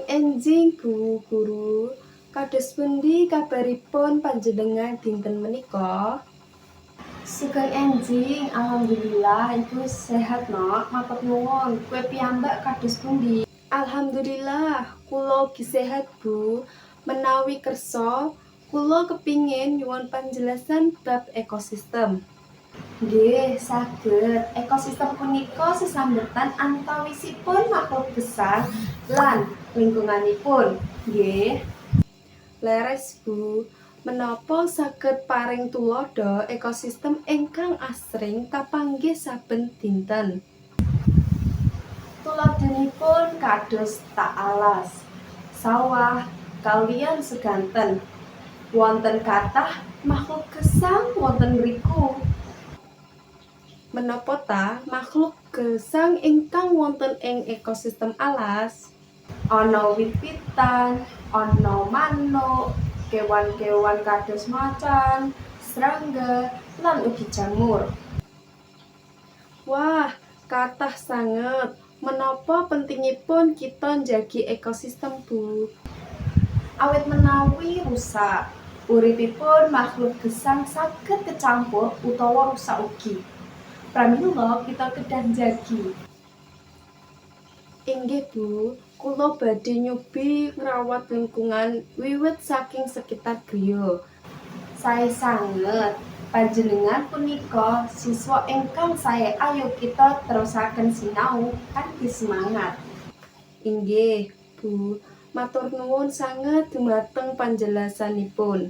Enjing Bu Guru, kados pundi kabaripun panjenengan dinten menika? Sugeng enjing, alhamdulillah ibu sehat no, matur nuwun. Kue piyambak kados pundi? Alhamdulillah, kula ugi sehat Bu. Menawi kersa, kula kepingin nyuwun panjelasan bab ekosistem. Nggih, saged. Ekosistem punika sesambetan antawisipun makhluk besar lan lingkunganipun. Nggih. Leres Bu, menapa saged paring tulodo ekosistem ingkang asring kapanggih saben dinten? Tuladhanipun kados tak alas, sawah, kaliyan seganten. Wonten kathah makhluk gesang wonten mriku. Menapa ta makhluk gesang ingkang wonten ing ekosistem alas? Ana wit-witan, ana manuk, kewan-kewan kados macan, srangga, lan ugi jamur. Wah, kathah sanget. Menapa pentingipun kita njagi ekosistem Bu? Awit menawi rusak, uripipun makhluk gesang saged kecampur utawa rusak ugi. Pramila kita kedah njagi. Inggih Bu, kula badhe nyobi ngrawat lingkungan wiwit saking sekitar griya. Sae sanget, panjenengan punika siswa ingkang sae. Ayo kita terusaken sinau kanthi semangat. Inggih Bu, matur nuwun sanget dumateng panjelasanipun.